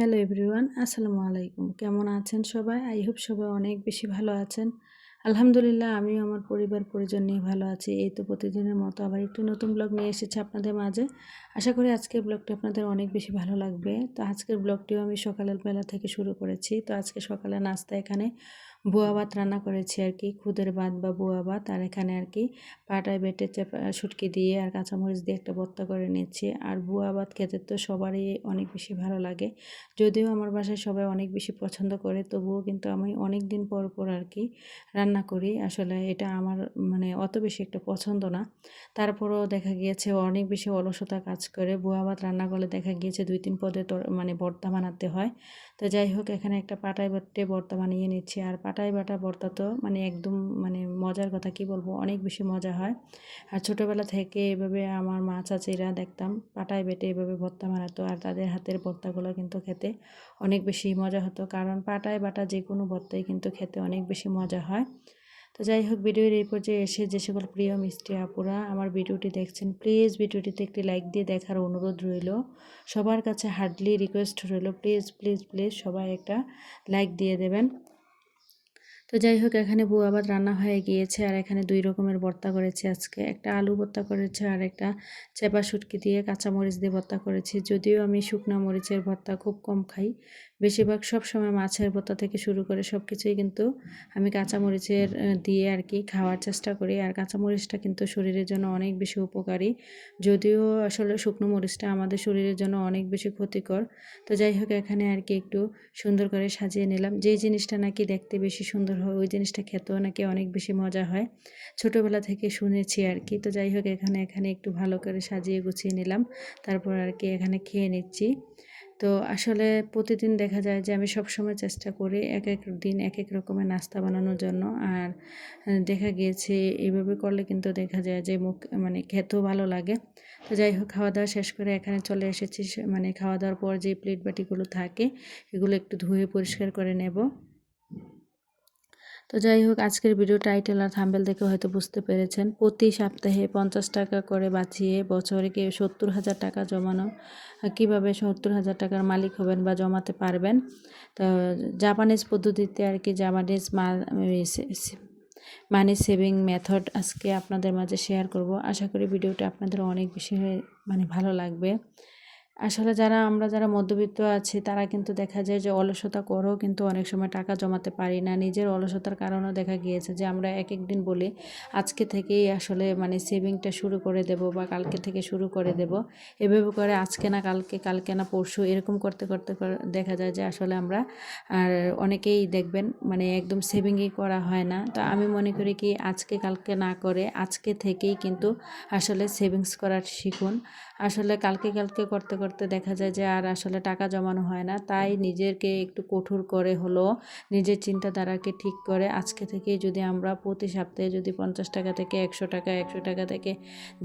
Hello everyone, আসসালামু আলাইকুম। কেমন আছেন সবাই? আই হোপ সবাই অনেক বেশি ভালো আছেন। আলহামদুলিল্লাহ আমিও আমার পরিবার পরিজন নিয়ে ভালো আছি। এই তো প্রতিদিনের মতো আবার একটি নতুন ব্লগ নিয়ে এসেছি আপনাদের মাঝে। আশা করি আজকের ব্লগটি আপনাদের অনেক বেশি ভালো লাগবে। তো আজকের ব্লগটিও আমি সকালের বেলা থেকে শুরু করেছি। তো আজকে সকালে নাস্তা এখানে বুয়া ভাত রান্না করেছি আর কি, খুদের ভাত বা বুয়া ভাত। আর এখানে আর কি পাটায় বেটে শুটকি দিয়ে আর কাঁচামরিচ দিয়ে একটা ভর্তা করে নিচ্ছি। আর বুয়া ভাত খেতে তো সবারই অনেক বেশি ভালো লাগে, যদিও আমার বাসায় সবাই অনেক বেশি পছন্দ করে, তবুও কিন্তু আমি অনেক দিন পর পর আর কি রান্না করি। আসলে এটা আমার অত বেশি একটা পছন্দ না, তারপরেও দেখা গিয়েছে অনেক বেশি অলসতা কাজ করে। বুয়া ভাত রান্না করলে দেখা গিয়েছে 2-3 পদে ভর্তা বানাতে হয়। তো যাই হোক, এখানে একটা পাটায় বেটে ভর্তা বানিয়ে নিচ্ছি। আর পাটায় বাটা ভর্তা তো একদম মজার কথা, কি বলবো, অনেক বেশি মজা হয়। আর ছোটোবেলা থেকে এভাবে আমার মা চাচিরা দেখতাম পাটায় বেটে এভাবে ভর্তা বানাতো, আর তাদের হাতের ভর্তাগুলো কিন্তু খেতে অনেক বেশি মজা হতো, কারণ পাটায় বাটা যে কোনো ভর্তাই কিন্তু খেতে অনেক বেশি মজা হয়। তো যাই হোক, ভিডিওর এই পর্যায়ে এসে যে সকল প্রিয় মিষ্টি আপুরা আমার ভিডিওটি দেখছেন, প্লিজ ভিডিওটিতে একটি লাইক দিয়ে দেখার অনুরোধ রইল। সবার কাছে হার্ডলি রিকোয়েস্ট রইল, প্লিজ প্লিজ প্লিজ সবাই একটা লাইক দিয়ে দেবেন। তো যাই হোক, এখানে বুয়া ভাত রান্না হয়ে গিয়েছে। আর এখানে 2 রকমের ভর্তা করেছি আজকে, একটা আলু ভর্তা করেছে আর একটা চেপা শুটকি দিয়ে কাঁচামরিচ দিয়ে ভর্তা করেছি। যদিও আমি শুকনো মরিচের ভর্তা খুব কম খাই, বেশিরভাগ সব সময় মাছের ভর্তা থেকে শুরু করে সব কিছুই কিন্তু আমি কাঁচামরিচের দিয়ে আর কি খাওয়ার চেষ্টা করি। আর কাঁচামরিচটা কিন্তু শরীরের জন্য অনেক বেশি উপকারী, যদিও আসলে শুকনো মরিচটা আমাদের শরীরের জন্য অনেক বেশি ক্ষতিকর। তো যাই হোক, এখানে আর কি একটু সুন্দর করে সাজিয়ে নিলাম। যে জিনিসটা নাকি দেখতে বেশি সুন্দর হয় ওই জিনিসটা খেতেও নাকি অনেক বেশি মজা হয়, ছোটোবেলা থেকে শুনেছি আর কি। তো যাই হোক, এখানে একটু ভালো করে সাজিয়ে গুছিয়ে নিলাম, তারপর আর কি এখানে খেয়ে নিচ্ছি। তো আসলে প্রতিদিন দেখা যায় যে আমি সবসময় চেষ্টা করি এক এক দিন এক এক রকমের নাস্তা বানানোর জন্য। আর দেখা গিয়েছে এইভাবে করলে কিন্তু দেখা যায় যে মুখ খেতেও ভালো লাগে। তো যাই হোক, খাওয়া দাওয়া শেষ করে এখানে চলে এসেছি। খাওয়া দাওয়ার পর যে প্লেট বাটিগুলো থাকে এগুলো একটু ধুয়ে পরিষ্কার করে নেব। তো যাই হোক, আজকের ভিডিও টাইটেল আর থাম্বনেল দেখে হয়তো বুঝতে পেরেছেন, প্রতি সপ্তাহে 50 টাকা করে বাঁচিয়ে বছরে 70,000 টাকা জমানো, কীভাবে 70,000 টাকার মালিক হবেন বা জমাতে পারবেন। তো জাপানিজ পদ্ধতিতে আর কি, জাপানিজ মানি সেভিং মেথড আজকে আপনাদের মাঝে শেয়ার করব। আশা করি ভিডিওটা আপনাদের অনেক বেশি ভালো লাগবে। আসলে যারা মধ্যবিত্ত আছি তারা কিন্তু দেখা যায় যে অলসতা করেও কিন্তু অনেক সময় টাকা জমাতে পারি না। নিজের অলসতার কারণেও দেখা গিয়েছে যে আমরা এক এক দিন বলি আজকে থেকেই আসলে সেভিংটা শুরু করে দেব বা কালকে থেকে শুরু করে দেব, এভাবে করে আজকে না কালকে, কালকে না পরশু, এরকম করতে করতে দেখা যায় যে আসলে আমরা আর অনেকেই দেখবেন একদম সেভিংই করা হয় না। তো আমি মনে করি কি, আজকে কালকে না করে আজকে থেকেই কিন্তু আসলে সেভিংস করার শিখুন। আসলে কালকে কালকে করতে করতে দেখা যায় যে আর আসলে টাকা জমানো হয় না। তাই নিজেকে একটু কঠোর করে হলো নিজের চিন্তাধারাকে ঠিক করে আজকে থেকে যদি আমরা প্রতি সপ্তাহে যদি 50 টাকা থেকে 100 টাকা, 100 টাকা থেকে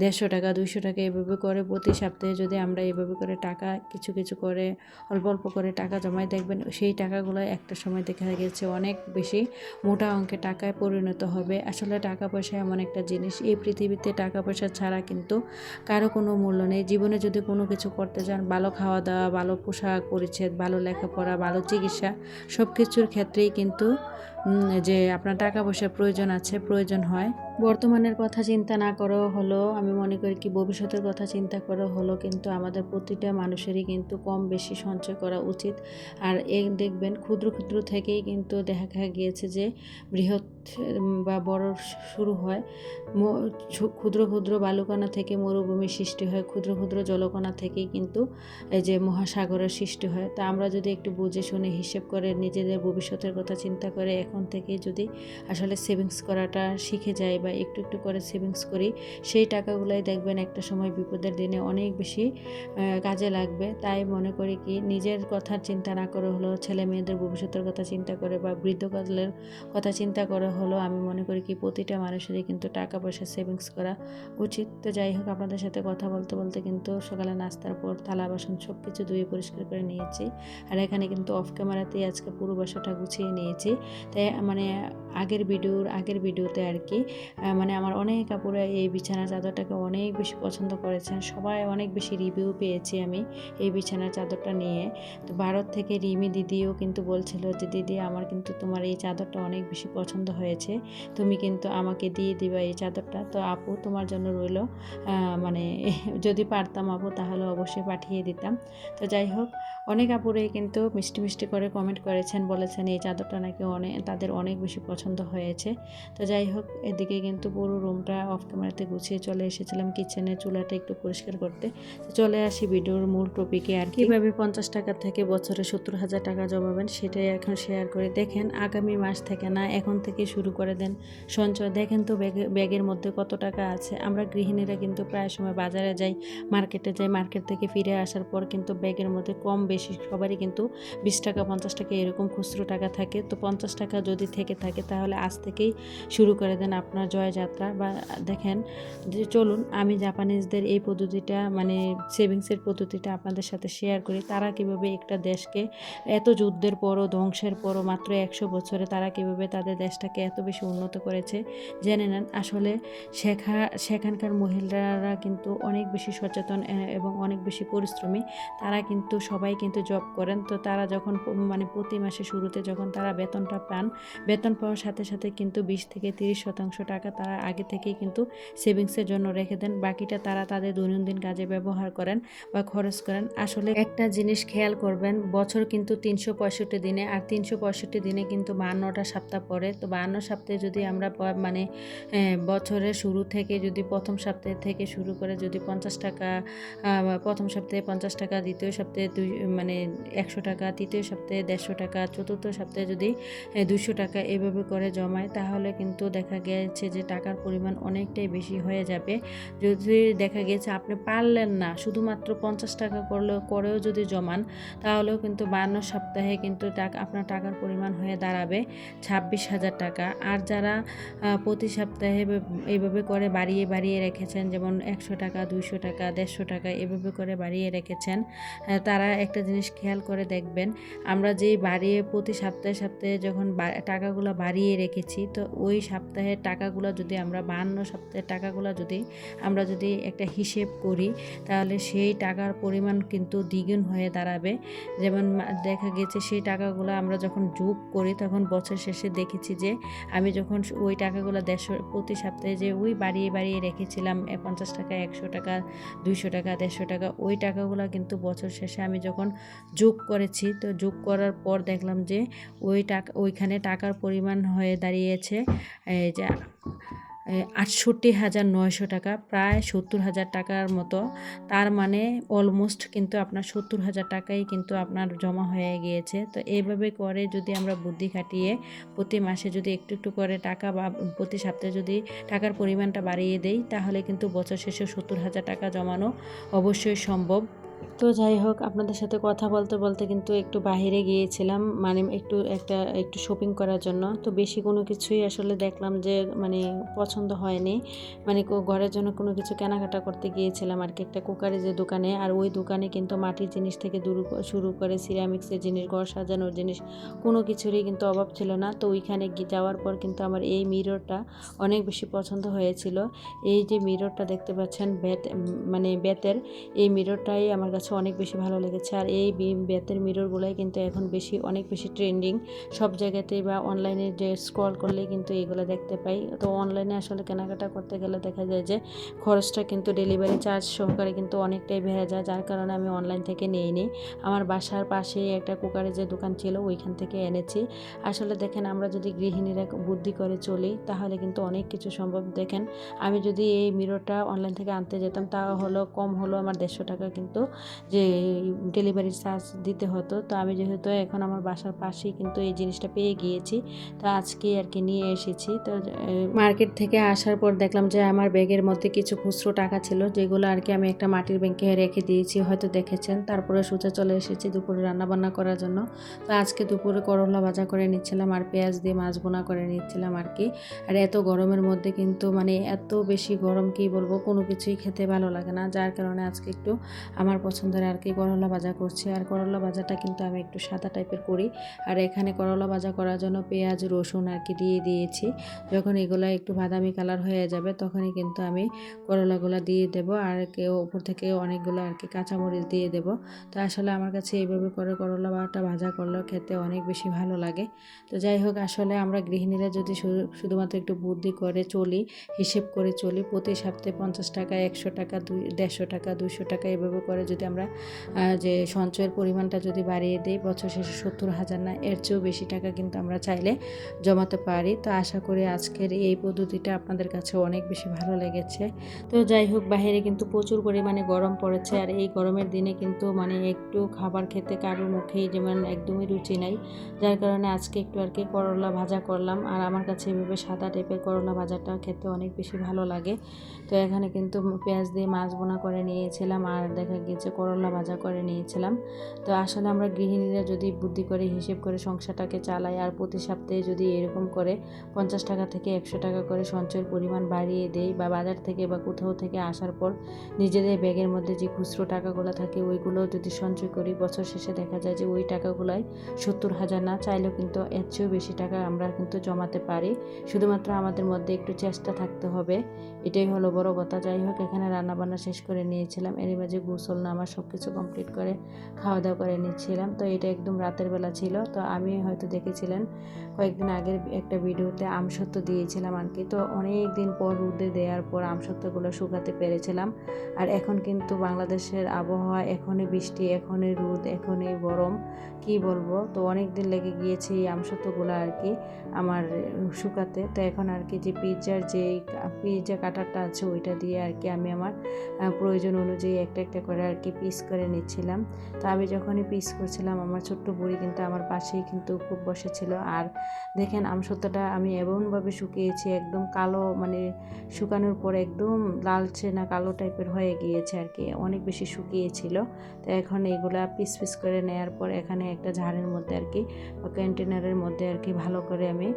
150 টাকা, 200 টাকা এভাবে করে প্রতি সপ্তাহে যদি আমরা এভাবে করে টাকা কিছু কিছু করে অল্প অল্প করে টাকা জমাই, দেখবেন সেই টাকাগুলো একটা সময় দেখা গেছে অনেক বেশি মোটা অঙ্কের টাকায় পরিণত হবে। আসলে টাকা পয়সা এমন একটা জিনিস, এই পৃথিবীতে টাকা পয়সা ছাড়া কিন্তু কারো কোনো মূল্য নেই। জীবনে যদি কোনো কিছু করতে চান, ভালো খাওয়া দাওয়া, ভালো পোশাক পরিচ্ছদ, ভালো লেখাপড়া, ভালো চিকিৎসা, সব কিছুর ক্ষেত্রেই কিন্তু যে আপনার টাকা পয়সার প্রয়োজন হয়। বর্তমানের কথা চিন্তা না করেও হলো, আমি মনে করি কি ভবিষ্যতের কথা চিন্তা করে হলো কিন্তু আমাদের প্রতিটা মানুষেরই কিন্তু কম বেশি সঞ্চয় করা উচিত। আর দেখবেন ক্ষুদ্র ক্ষুদ্র থেকেই কিন্তু দেখা গিয়েছে যে বৃহৎ বা বড় শুরু হয়। ক্ষুদ্র ক্ষুদ্র বালুকণা থেকে মরুভূমির সৃষ্টি হয়, ক্ষুদ্র ক্ষুদ্র জলকণা থেকেই কিন্তু এই যে মহাসাগরের সৃষ্টি হয়। তা আমরা যদি একটু বুঝে শুনে হিসেব করে নিজেদের ভবিষ্যতের কথা চিন্তা করে এখন থেকে যদি আসলে সেভিংস করাটা শিখে যাই বা একটু একটু করে সেভিংস করি, সেই টাকাগুলোই দেখবেন একটা সময় বিপদের দিনে অনেক বেশি কাজে লাগবে। তাই মনে করি কি, নিজের কথা চিন্তা না করে হলো ছেলে মেয়েদের ভবিষ্যতের কথা চিন্তা করে বা বৃদ্ধকালের কথা চিন্তা করে হলো আমি মনে করি কি প্রতিটা মানুষেরই কিন্তু টাকা পয়সা সেভিংস করা উচিত। তো যাই হোক, আপনাদের সাথে কথা বলতে বলতে কিন্তু সকালে নাস্তার পর থালা বাসন সব কিছু ধুয়ে পরিষ্কার করে নিয়েছি। আর এখানে কিন্তু অফ ক্যামেরাতেই আজকে পুরো বাসাটা গুছিয়ে নিয়েছি। তাই মানে আগের ভিডিওতে আর কি মানে আমার অনেক আপুরা এই বিছানার চাদরটাকে অনেক বেশি পছন্দ করেছেন, সবাই অনেক বেশি রিভিউ পেয়েছি আমি এই বিছানার চাদরটা নিয়ে। তো ভারত থেকে রিমি দিদিও কিন্তু বলছিল যে দিদি আমার কিন্তু তোমার এই চাদরটা অনেক বেশি পছন্দ হয়েছে, তুমি কিন্তু আমাকে দিয়ে দিবা এই চাদরটা। তো আপু তোমার জন্য রইল, মানে যদি পারতাম আপু তাহলে অবশ্যই পাঠিয়ে দিতাম। তো যাই হোক, অনেক আপুরাই কিন্তু মিষ্টি মিষ্টি করে কমেন্ট করেছেন, বলেছেন এই চাদরটা নাকি তাদের অনেক বেশি পছন্দ হয়েছে। তো যাই হোক, এদিকে কিন্তু পুরো রুমটা অফ ক্যামেরাতে গুছিয়ে চলে এসেছিলাম কিচেনের চুলাটা একটু পরিষ্কার করতে। চলে আসি ভিডিওর মূল টপিকে আর কীভাবে 50 টাকা থেকে বছরে 70,000 টাকা জমাবেন সেটাই এখন শেয়ার করে। দেখেন আগামী মাস থেকে না, এখন থেকে শুরু করে দেন সঞ্চয়। দেখেন তো ব্যাগের মধ্যে কত টাকা আছে। আমরা গৃহিণীরা কিন্তু প্রায় সময় বাজারে যাই, মার্কেটে যাই, মার্কেট থেকে ফিরে আসার পর কিন্তু ব্যাগের মধ্যে কম বেশি সবারই কিন্তু 20 টাকা 50 টাকা এরকম খুচরো টাকা থাকে। তো 50 টাকা যদি থেকে থাকে তাহলে আজ থেকেই শুরু করে দেন আপনার জয়যাত্রা। বা দেখেন যে চলুন আমি জাপানিজদের এই পদ্ধতিটা মানে সেভিংসের পদ্ধতিটা আপনাদের সাথে শেয়ার করি। তারা কিভাবে একটা দেশকে এত যুদ্ধের পরও ধ্বংসের পরও মাত্র 100 বছরে তারা কিভাবে তাদের দেশটাকে এত বেশি উন্নত করেছে জেনে নেন। আসলে সেখানকার মহিলারা কিন্তু অনেক বেশি সচেতন এবং অনেক বেশি পরিশ্রমী। তারা কিন্তু সবাই কিন্তু জব করেন। তো তারা যখন মানে প্রতি মাসে শুরুতে যখন তারা বেতনটা পান, বেতন পাওয়ার সাথে সাথে কিন্তু 20 থেকে 30% টাকা তারা আগে থেকেই কিন্তু সেভিংসের জন্য রেখে দেন। বাকিটা তারা তাদের দৈনন্দিন কাজে ব্যবহার করেন বা খরচ করেন। আসলে একটা জিনিস খেয়াল করবেন, বছর কিন্তু 365 দিনে, আর 365 দিনে কিন্তু 52টা সপ্তাহ পড়ে। তো 52 সপ্তাহে যদি আমরা মানে বছরের শুরু থেকে যদি প্রথম সপ্তাহ থেকে শুরু করে যদি 50 টাকা, প্রথম সপ্তাহে 50 টাকা, দ্বিতীয় সপ্তাহে মানে 100 টাকা, তৃতীয় সপ্তাহে 150 টাকা, চতুর্থ সপ্তাহে যদি 200 টাকা এভাবে করে জমায়, তাহলে কিন্তু দেখা গেছে যে টাকার পরিমাণ অনেকটাই বেশি হয়ে যাবে। যদি দেখা গেছে আপনি পারলেন না, শুধুমাত্র 50 টাকা করেও যদি জমান, তাহলেও কিন্তু 52 সপ্তাহে কিন্তু আপনার টাকার পরিমাণ হয়ে দাঁড়াবে 26,000 টাকা। আর যারা প্রতি সপ্তাহে এইভাবে করে বাড়িয়ে রেখেছেন, যেমন 100 টাকা, 200 টাকা, 150 টাকা এভাবে করে বাড়িয়ে রেখেছেন, তারা একটা জিনিস খেয়াল করে দেখবেন, আমরা যেই প্রতি সপ্তাহে যখন টাকাগুলো বাড়িয়ে রেখেছি, তো ওই সপ্তাহের টাকাগুলো যদি আমরা 52 সপ্তাহের টাকাগুলো আমরা যদি একটা হিসেব করি, তাহলে সেই টাকার পরিমাণ কিন্তু দ্বিগুণ হয়ে দাঁড়াবে। যেমন দেখা গেছে সেই টাকাগুলো আমরা যখন যোগ করি, তখন বছর শেষে দেখেছি যে আমি যখন ওই টাকাগুলো প্রতি সপ্তাহে যে ওই বাড়িয়ে রেখেছিলাম 50 টাকা, 100 টাকা, 200 টাকা, 150 টাকা, ওই টাকাগুলো কিন্তু বছর শেষে আমি যখন যোগ করেছি, তো যোগ করার পর দেখলাম যে ওইখানে টাকার পরিমাণ হয়ে দাঁড়িয়েছে যে 68,900 টাকা, প্রায় 70,000 টাকার মতো। তার মানে অলমোস্ট কিন্তু আপনার 70,000 টাকাই কিন্তু আপনার জমা হয়ে গিয়েছে। তো এইভাবে করে যদি আমরা বুদ্ধি খাটিয়ে প্রতি মাসে যদি একটু একটু করে টাকা বা প্রতি সপ্তাহে যদি টাকার পরিমাণটা বাড়িয়ে দেই, তাহলে কিন্তু বছর শেষে 70,000 টাকা জমানো অবশ্যই সম্ভব। তো যাই হোক, আপনাদের সাথে কথা বলতে বলতে কিন্তু একটু বাইরে গিয়েছিলাম, মানে একটু শপিং করার জন্য। তো বেশি কোনো কিছুই আসলে দেখলাম যে মানে পছন্দ হয়নি, মানে ঘরের জন্য কোনো কিছু কেনাকাটা করতে গিয়েছিলাম আর কি একটা কুকারের দোকানে। আর ওই দোকানে কিন্তু মাটির জিনিস থেকে শুরু করে সিরামিক্সের জিনিস, ঘর সাজানোর জিনিস, কোনো কিছুরই কিন্তু অভাব ছিল না। তো ওইখানে যাওয়ার পর কিন্তু আমার এই মিররটা অনেক বেশি পছন্দ হয়েছিল। এই যে মিররটা দেখতে পাচ্ছেন মানে বেতের, এই মিররটাই আমার কাছে অনেক বেশি ভালো লেগেছে। আর এই বেতের মিররগুলাই কিন্তু এখন অনেক বেশি ট্রেন্ডিং সব জায়গাতেই, বা অনলাইনে যে স্ক্রল করলে কিন্তু এইগুলো দেখতে পাই। তো অনলাইনে আসলে কেনাকাটা করতে গেলে দেখা যায় যে খরচটা কিন্তু ডেলিভারি চার্জ সহকারে কিন্তু অনেকটাই বেড়ে যায়, যার কারণে আমি অনলাইন থেকে নিইনি। আমার বাসার পাশেই একটা কুকারের যে দোকান ছিল, ওইখান থেকে এনেছি। আসলে দেখেন, আমরা যদি গৃহিণীরা বুদ্ধি করে চলি, তাহলে কিন্তু অনেক কিছু সম্ভব। দেখেন, আমি যদি এই মিররটা অনলাইন থেকে আনতে যেতাম, তা হলো কম হলো আমার 150 টাকা কিন্তু যে ডেলিভারি চার্জ দিতে হতো। তো আমি যেহেতু এখন আমার বাসার পাশেই কিন্তু এই জিনিসটা পেয়ে গিয়েছি, তো আজকে আর কি নিয়ে এসেছি। তো মার্কেট থেকে আসার পর দেখলাম যে আমার ব্যাগের মধ্যে কিছু খুচরো টাকা ছিল, যেগুলো আর কি আমি একটা মাটির ব্যাংকে রেখে দিয়েছি, হয়তো দেখেছেন। তারপরে সোজা চলে এসেছি দুপুরে রান্নাবান্না করার জন্য। তো আজকে দুপুরে করলা ভাজা করে নিচ্ছিলাম আর পেঁয়াজ দিয়ে মাছ বোনা করে নিচ্ছিলাম আর কি। আর এত গরমের মধ্যে কিন্তু মানে এত বেশি গরম, কি বলবো, কোনো কিছুই খেতে ভালো লাগে না, যার কারণে আজকে একটু আমার পছন্দ কিছুক্ষণ ধরে আর কি করলা ভাজা করছি। আর করলা ভাজাটা কিন্তু আমি একটু সাদা টাইপের করি। আর এখানে করলা ভাজা করার জন্য পেঁয়াজ রসুন আর কি দিয়ে দিয়েছি। যখন এগুলো একটু বাদামি কালার হয়ে যাবে তখনই কিন্তু আমি করলাগুলো দিয়ে দেব। আর উপর থেকে অনেকগুলো আর কি কাঁচামরিচ দিয়ে দেব। তো আসলে আমার কাছে এইভাবে করে করলা ভাজা করলে খেতে অনেক বেশি ভালো লাগে। তো যাই হোক, আসলে আমরা গৃহিণীরা যদি শুধুমাত্র একটু বুদ্ধি করে চলি, হিসেব করে চলি, প্রতি সপ্তাহে 50 টাকা, 100 টাকা, 150 টাকা, 200 টাকা এভাবে করে যদি আমরা যে সঞ্চয়ের পরিমাণটা যদি বাড়িয়ে দিই, বছর শেষে 70,000 না এর চেয়েও বেশি টাকা কিন্তু আমরা চাইলে জমাতে পারি। তো আশা করি আজকের এই পদ্ধতিটা আপনাদের কাছে অনেক বেশি ভালো লেগেছে। তো যাই হোক, বাইরে কিন্তু প্রচুর পরিমাণে গরম পড়েছে। আর এই গরমের দিনে কিন্তু মানে একটু খাবার খেতে কারোর মুখেই যেমন একদমই রুচি নাই, যার কারণে আজকে একটু আর কি করলা ভাজা করলাম। আর আমার কাছে এভাবে সাদা টাইপের করলা ভাজাটা খেতে অনেক বেশি ভালো লাগে। তো এখানে কিন্তু পেঁয়াজ দিয়ে মাছ বোনা করে নিয়েছিলাম, আর দেখা গিয়েছে করলা ভাজা করে নিয়েছিলাম। তো আসলে আমরা গৃহিণীরা যদি বুদ্ধি করে হিসেব করে সংসারটাকে চালাই, আর প্রতি সপ্তাহে যদি এরকম করে 50 টাকা থেকে 100 টাকা করে সঞ্চয়ের পরিমাণ বাড়িয়ে দেই, বা বাজার থেকে বা কোথাও থেকে আসার পর নিজেদের ব্যাগের মধ্যে যে খুচরো টাকাগুলো থাকে ওইগুলো যদি সঞ্চয় করি, বছর শেষে দেখা যায় যে ওই টাকাগুলোই 70,000 না চাইলেও কিন্তু এর চেয়েও বেশি টাকা আমরা কিন্তু জমাতে পারি। শুধুমাত্র আমাদের মধ্যে একটু চেষ্টা থাকতে হবে, এটাই হলো বড় কথা। যাই হোক, এখানে রান্নাবান্না শেষ করে নিয়েছিলাম, এর মাঝে গোসল নামা সব কিছু কমপ্লিট করে খাওয়া দাওয়া করে নিচ্ছিলাম। তো এটা একদম রাতের বেলা ছিল। তো আমি হয়তো দেখেছিলেন কয়েকদিন আগের একটা ভিডিওতে আমসত্ত্ব দিয়েছিলাম আর কি। তো অনেক দিন পর রোদে দেওয়ার পর আমসত্ত্বগুলো শুকাতে পেরেছিলাম। আর এখন কিন্তু বাংলাদেশের আবহাওয়া, এখনই বৃষ্টি, এখনই রোদ, এখনই গরম, কি বলবো। তো অনেক দিন লেগে গিয়েছে এই আমসত্ত্বগুলো আর কি আমার শুকাতে। তো এখন আর কি যে পিৎজা কাটারটা আছে ওইটা দিয়ে আর কি আমি আমার প্রয়োজন অনুযায়ী একটা একটা করে আর কি পিস করে নিচ্ছিলাম। তো আমি যখনই পিস করছিলাম, আমার ছোট্ট বুড়ি কিন্তু আমার পাশেই কিন্তু খুব বসেছিল। আর দেখেন, আমসত্ত্বটা আমি এমনভাবে শুকিয়েছি, একদম কালো, মানে শুকানোর পর একদম লালচে না কালো টাইপের হয়ে গিয়েছে আর কি, অনেক বেশি শুকিয়েছিল। তো এখন এগুলা পিস পিস করে নেওয়ার পর এখানে একটা ঝাড়ের মধ্যে আর কি, কন্টেনারের মধ্যে আর কি ভালো করে আমি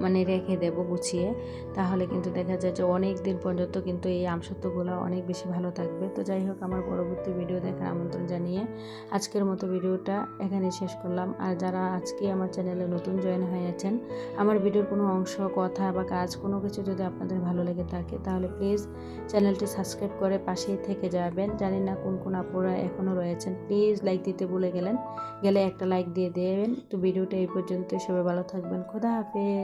মানে রেখে দেব গুছিয়ে। তাহলে কিন্তু দেখা যায় যে অনেক দিন পর্যন্ত কিন্তু এই আমসত্ত্বগুলো অনেক বেশি ভালো থাকবে। তো যাই হোক, আমার পরবর্তী ভিডিও দেখার আমন্ত্রণ জানিয়ে আজকের মতো ভিডিওটা এখানে শেষ করলাম। আর যারা আজকে আমার চ্যানেলে নতুন জয়েন হয়েছেন, আমার ভিডিওর কোনো অংশ, কথা বা কাজ কোনো কিছু যদি আপনাদের ভালো লেগে থাকে, তাহলে প্লিজ চ্যানেলটি সাবস্ক্রাইব করে পাশেই থেকে যাবেন। জানি না কোন কোন আপুরা এখনও রয়েছেন, প্লিজ লাইক দিতে ভুলে গেলে একটা লাইক দিয়ে দেবেন। তো ভিডিওটা এই পর্যন্ত, সবাই ভালো থাকবেন, খোদা হাফেজ।